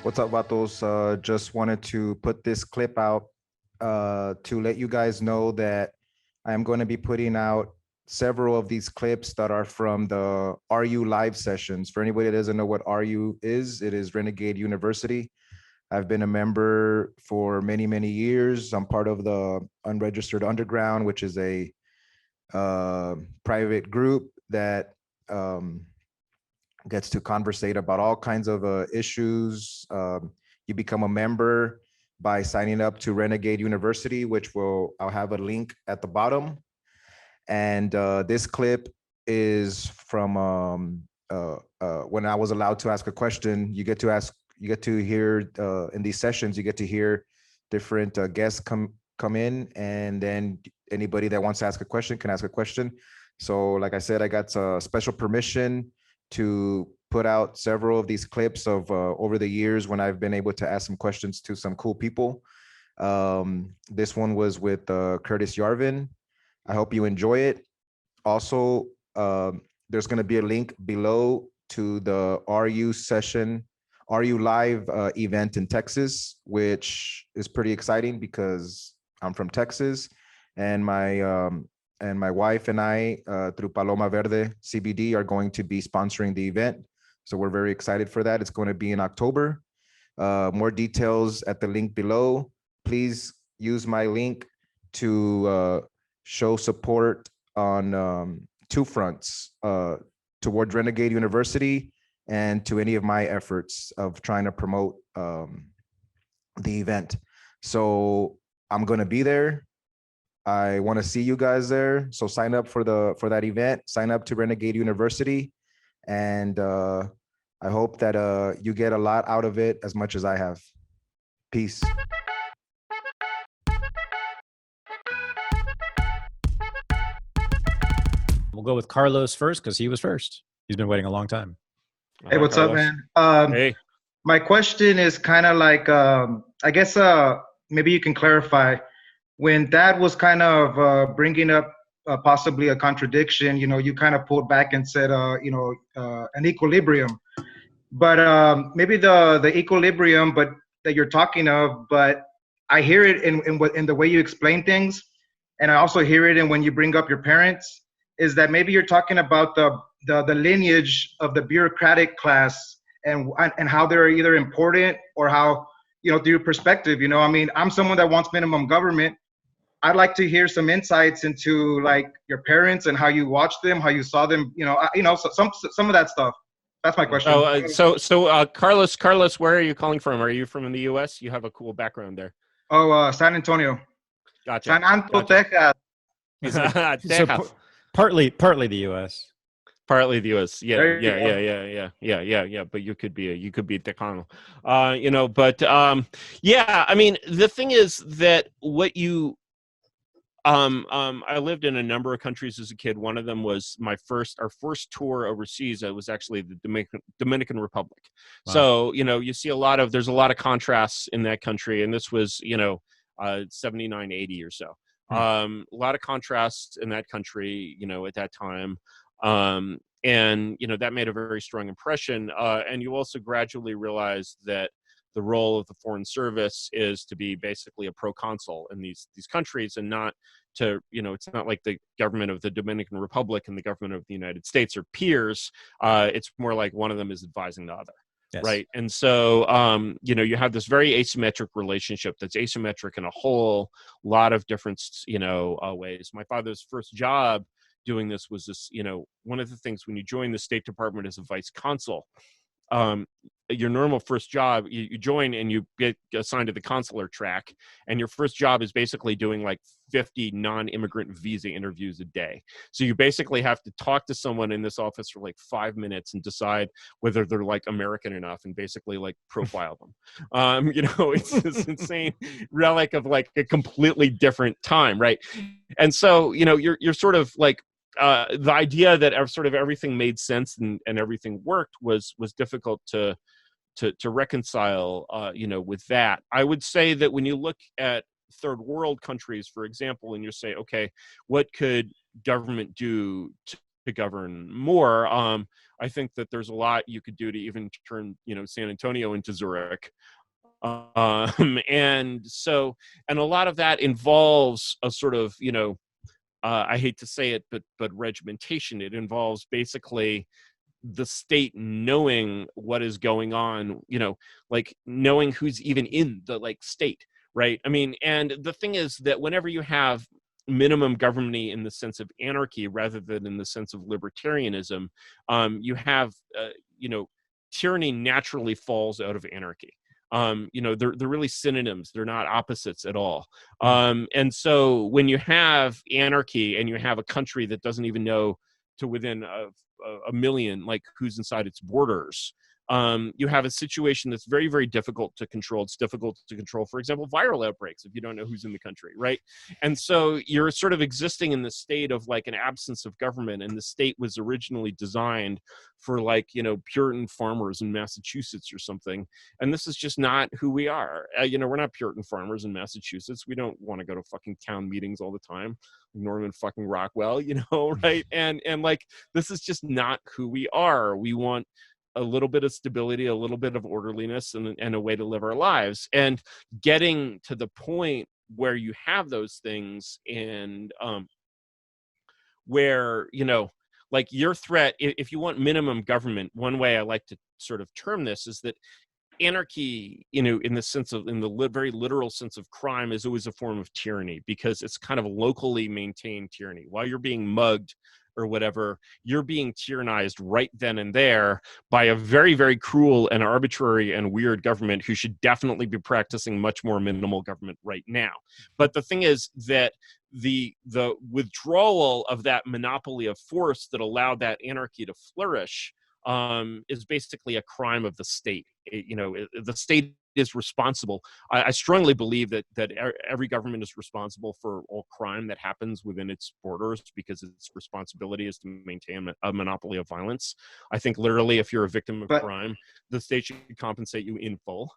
What's up, vatos? Just wanted to put this clip out to let you guys know that I am going to be putting out several of these clips that are from the RU live sessions. For anybody that doesn't know what RU is, it is Renegade University. I've been a member for many, many years. I'm part of the Unregistered Underground, which is a private group that gets to conversate about all kinds of issues. You become a member by signing up to Renegade University, which I'll have a link at the bottom. And this clip is from when I was allowed to ask a question. You get to hear in these sessions, you get to hear different guests come in, and then anybody that wants to ask a question can ask a question. So like I said, I got special permission to put out several of these clips of over the years when I've been able to ask some questions to some cool people. This one was with Curtis Yarvin. I hope you enjoy it. Also, there's going to be a link below to the RU Live event in Texas, which is pretty exciting because I'm from Texas, and my wife and I, through Paloma Verde CBD, are going to be sponsoring the event. So we're very excited for that. It's going to be in October. More details at the link below. Please use my link to show support on two fronts, towards Renegade University and to any of my efforts of trying to promote the event. So I'm going to be there. I want to see you guys there. So sign up for that event, sign up to Renegade University. And I hope that you get a lot out of it as much as I have. Peace. We'll go with Carlos first because he was first. He's been waiting a long time. Hey, what's up, man? Hey. My question is kind of like, I guess maybe you can clarify. When Dad was kind of bringing up possibly a contradiction, you kind of pulled back and said, an equilibrium. But maybe the equilibrium, but that you're talking of, but I hear it in the way you explain things, and I also hear it in when you bring up your parents, is that maybe you're talking about the lineage of the bureaucratic class and how they're either important or how, through your perspective, I mean, I'm someone that wants minimum government. I'd like to hear some insights into like your parents and how you watched them, how you saw them, some of that stuff. That's my question. So Carlos, where are you calling from? Are you from the U.S.? You have a cool background there. Oh, San Antonio. Gotcha. San Antonio, Gotcha. Texas. So partly the U.S. Partly the U.S. Yeah. But you could be a Tejano, But yeah. I mean, the thing is that what I lived in a number of countries as a kid. One of them was our first tour overseas. It was actually the Dominican Republic. Wow. So, you see there's a lot of contrasts in that country. And this was, 79, 80 or so. A lot of contrasts in that country, at that time. And, that made a very strong impression. And you also gradually realize that the role of the Foreign Service is to be basically a proconsul in these countries, and not to, it's not like the government of the Dominican Republic and the government of the United States are peers. It's more like one of them is advising the other. Yes. Right. And so, you have this very asymmetric relationship that's asymmetric in a whole lot of different, ways. My father's first job doing this was this, one of the things when you join the State Department as a vice consul, your normal first job, you join and you get assigned to the consular track, and your first job is basically doing like 50 non-immigrant visa interviews a day. So you basically have to talk to someone in this office for like 5 minutes and decide whether they're like American enough, and basically like profile them. It's this insane relic of like a completely different time, right? And so, you're sort of like, the idea that sort of everything made sense and everything worked was difficult to reconcile, with that. I would say that when you look at third world countries, for example, and you say, okay, what could government do to govern more. I think that there's a lot you could do to even turn, San Antonio into Zurich. And a lot of that involves a sort of, I hate to say it, but regimentation. It involves basically the state knowing what is going on, like knowing who's even in the state, right? I mean, and the thing is that whenever you have minimum government in the sense of anarchy rather than in the sense of libertarianism, you have, tyranny naturally falls out of anarchy. They're really synonyms. They're not opposites at all. And so when you have anarchy and you have a country that doesn't even know to within a million, who's inside its borders, you have a situation that's very, very difficult to control. It's difficult to control, for example, viral outbreaks if you don't know who's in the country, right? And so you're sort of existing in the state of an absence of government, and the state was originally designed for Puritan farmers in Massachusetts or something. And this is just not who we are. We're not Puritan farmers in Massachusetts. We don't want to go to fucking town meetings all the time, Norman fucking Rockwell, right? And this is just not who we are. We want a little bit of stability, a little bit of orderliness, and a way to live our lives. And getting to the point where you have those things, and where, your threat, if you want minimum government, one way I like to sort of term this is that anarchy, in the very literal sense of crime, is always a form of tyranny, because it's kind of a locally maintained tyranny. While you're being mugged or whatever, you're being tyrannized right then and there by a very, very cruel and arbitrary and weird government who should definitely be practicing much more minimal government right now. But the thing is that the withdrawal of that monopoly of force that allowed that anarchy to flourish is basically a crime of the state. The state is responsible. I strongly believe that every government is responsible for all crime that happens within its borders, because its responsibility is to maintain a monopoly of violence. I think literally, if you're a victim of crime, the state should compensate you in full.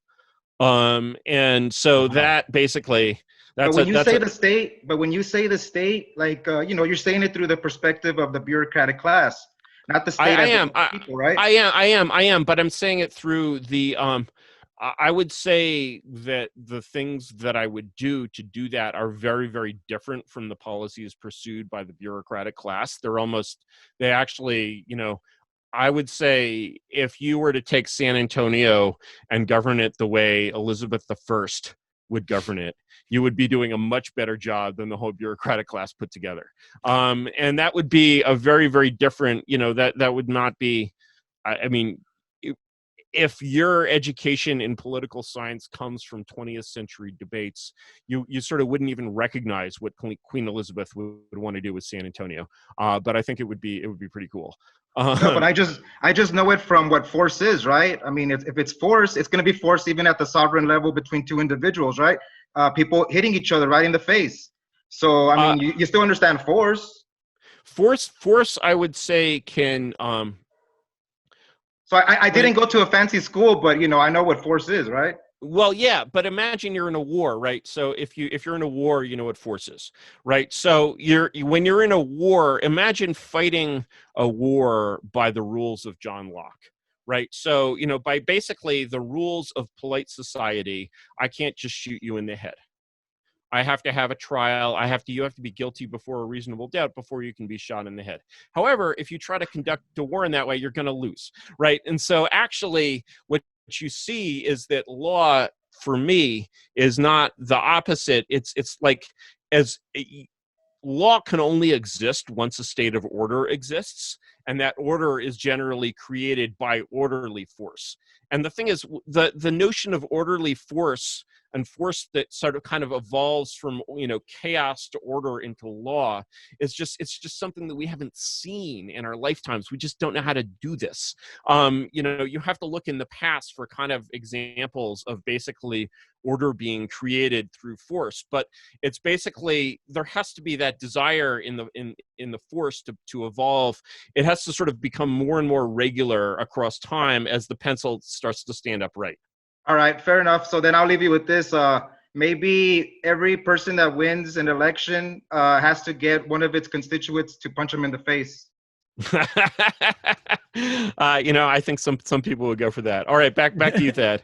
And so that basically, but when you say the state, you're saying it through the perspective of the bureaucratic class, not the state. People, right? I am, but I'm saying it through the, I would say that the things that I would do to do that are very, very different from the policies pursued by the bureaucratic class. They actually, I would say if you were to take San Antonio and govern it the way Elizabeth I would govern it, you would be doing a much better job than the whole bureaucratic class put together. And that would be a very, very different, that would not be, I mean, if your education in political science comes from 20th century debates, you sort of wouldn't even recognize what Queen Elizabeth would want to do with San Antonio. But I think it would be pretty cool. No, but I just know it from what force is, right? I mean, if it's force, it's going to be force even at the sovereign level between two individuals, right? People hitting each other right in the face. So, I mean, you still understand force. Force, I would say, can... So I didn't go to a fancy school, but I know what force is, right? Well, yeah, but imagine you're in a war, right? So if you're in a war, you know what force is, right? So when you're in a war, imagine fighting a war by the rules of John Locke, right? So by basically the rules of polite society, I can't just shoot you in the head. I have to have a trial. You have to be guilty before a reasonable doubt before you can be shot in the head. However, if you try to conduct a war in that way, you're going to lose, right? And so actually what you see is that law, for me, is not the opposite. It's like, as law can only exist once a state of order exists, and that order is generally created by orderly force. And the thing is, the notion of orderly force and force that sort of kind of evolves from chaos to order into law it's just something that we haven't seen in our lifetimes. We just don't know how to do this. You have to look in the past for kind of examples of basically order being created through force, but it's basically, there has to be that desire in the force to evolve. It has to sort of become more and more regular across time as the pencil starts to stand upright. All right, fair enough. So then I'll leave you with this. Maybe every person that wins an election has to get one of its constituents to punch them in the face. I think some people would go for that. All right, back to you, Thad.